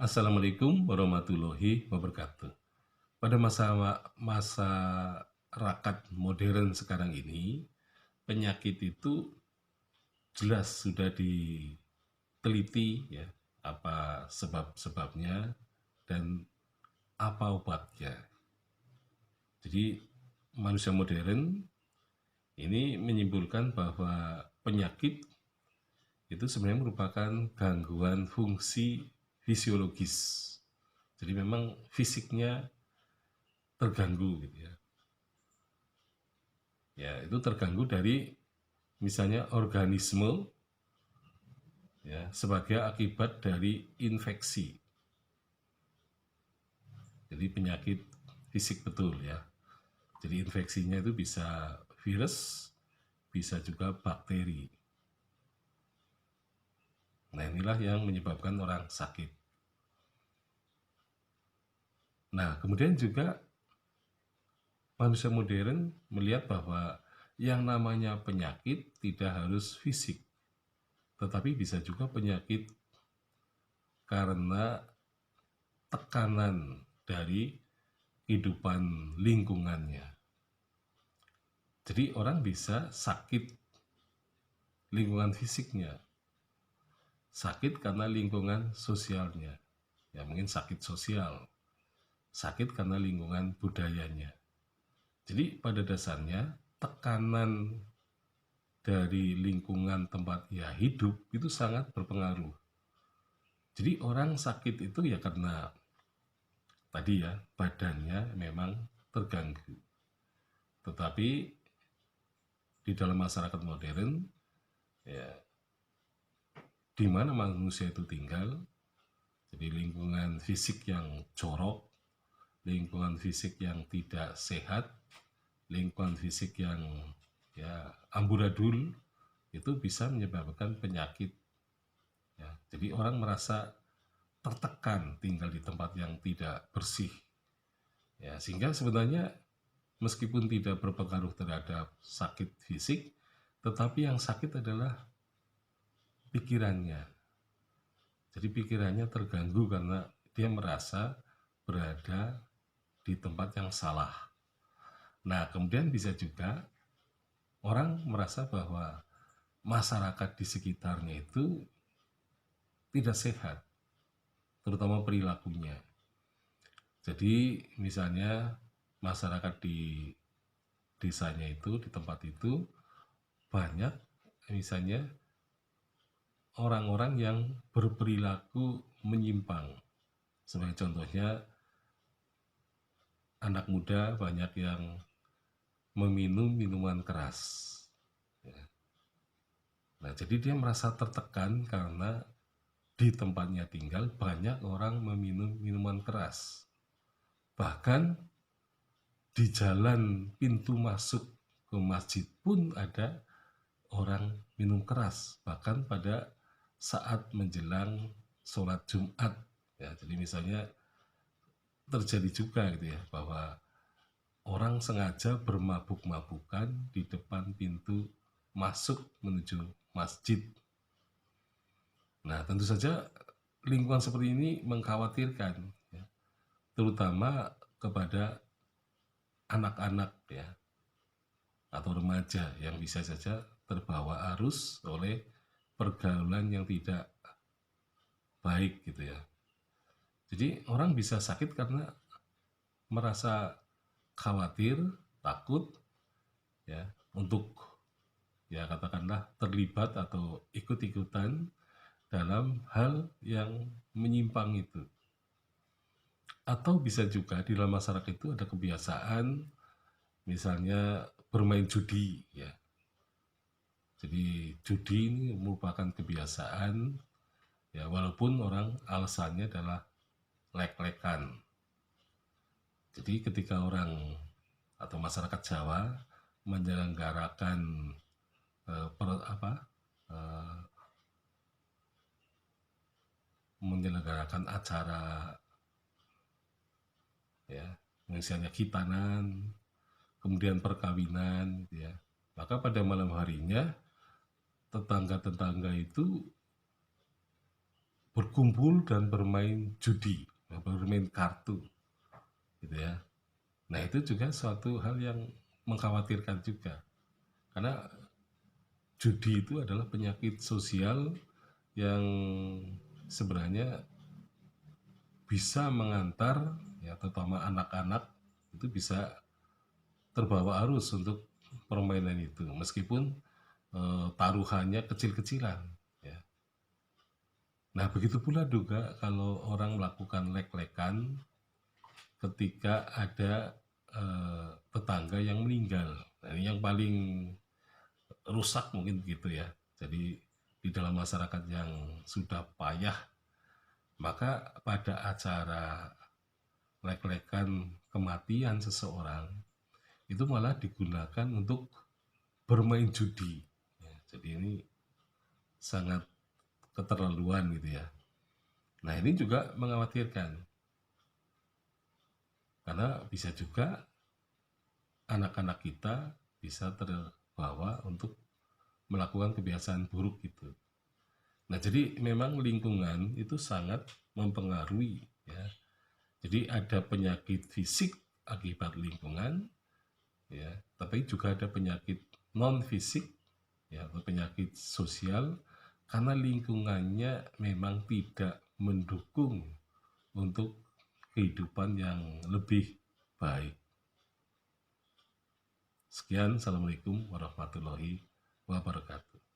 Assalamualaikum warahmatullahi wabarakatuh. Pada masyarakat modern sekarang ini, penyakit itu jelas sudah diteliti ya, apa sebab-sebabnya dan apa obatnya. Jadi manusia modern ini menyimpulkan bahwa penyakit itu sebenarnya merupakan gangguan fungsi fisiologis. Jadi memang fisiknya terganggu gitu ya. Ya, itu terganggu dari misalnya organisme ya sebagai akibat dari infeksi. Jadi penyakit fisik betul ya. Jadi infeksinya itu bisa virus, bisa juga bakteri. Nah, inilah yang menyebabkan orang sakit. Nah, kemudian juga manusia modern melihat bahwa yang namanya penyakit tidak harus fisik, tetapi bisa juga penyakit karena tekanan dari kehidupan lingkungannya. Jadi orang bisa sakit lingkungan fisiknya, sakit karena lingkungan sosialnya. Ya mungkin sakit sosial, sakit karena lingkungan budayanya. Jadi pada dasarnya tekanan dari lingkungan tempat ia hidup itu sangat berpengaruh. Jadi orang sakit itu ya karena tadi ya badannya memang terganggu. Tetapi di dalam masyarakat modern ya di mana manusia itu tinggal, jadi lingkungan fisik yang jorok, lingkungan fisik yang tidak sehat, lingkungan fisik yang ya amburadul itu bisa menyebabkan penyakit. Ya, jadi orang merasa tertekan tinggal di tempat yang tidak bersih. Ya, sehingga sebenarnya meskipun tidak berpengaruh terhadap sakit fisik, tetapi yang sakit adalah pikirannya. Jadi pikirannya terganggu karena dia merasa berada di tempat yang salah. Nah, kemudian bisa juga orang merasa bahwa masyarakat di sekitarnya itu tidak sehat, terutama perilakunya. Jadi misalnya masyarakat di desanya itu, di tempat itu banyak misalnya orang-orang yang berperilaku menyimpang. Sebagai contohnya anak muda banyak yang meminum minuman keras. Ya. Nah, jadi dia merasa tertekan karena di tempatnya tinggal banyak orang meminum minuman keras. Bahkan di jalan pintu masuk ke masjid pun ada orang minum keras. Bahkan pada saat menjelang sholat Jumat. Ya, jadi misalnya terjadi juga gitu ya bahwa orang sengaja bermabuk-mabukan di depan pintu masuk menuju masjid. Nah, tentu saja lingkungan seperti ini mengkhawatirkan, ya, terutama kepada anak-anak ya atau remaja yang bisa saja terbawa arus oleh pergaulan yang tidak baik gitu ya. Jadi orang bisa sakit karena merasa khawatir, takut ya untuk ya katakanlah terlibat atau ikut-ikutan dalam hal yang menyimpang itu. Atau bisa juga di dalam masyarakat itu ada kebiasaan misalnya bermain judi ya. Jadi judi ini merupakan kebiasaan ya walaupun orang alasannya adalah lek-lekan. Jadi ketika orang atau masyarakat Jawa menyelenggarakan eh, menyelenggarakan acara ya misalnya khitanan, kemudian perkawinan gitu ya. Maka pada malam harinya tetangga-tetangga itu berkumpul dan bermain judi, bermain kartu, gitu ya. Nah, itu juga suatu hal yang mengkhawatirkan juga, karena judi itu adalah penyakit sosial yang sebenarnya bisa mengantar, ya terutama anak-anak, itu bisa terbawa arus untuk permainan itu, meskipun taruhannya kecil-kecilan, ya. Nah, begitu pula juga kalau orang melakukan lek-lekan ketika ada tetangga yang meninggal. Nah, ini yang paling rusak mungkin gitu ya. Jadi di dalam masyarakat yang sudah payah, maka pada acara lek-lekan kematian seseorang itu malah digunakan untuk bermain judi. Ya, jadi ini sangat keterlaluan gitu ya. Nah, ini juga mengkhawatirkan karena bisa juga anak-anak kita bisa terbawa untuk melakukan kebiasaan buruk itu. Nah, jadi memang lingkungan itu sangat mempengaruhi, ya. Jadi ada penyakit fisik akibat lingkungan, ya, tapi juga ada penyakit non fisik, ya, atau penyakit sosial karena lingkungannya memang tidak mendukung untuk kehidupan yang lebih baik. Sekian, Assalamualaikum warahmatullahi wabarakatuh.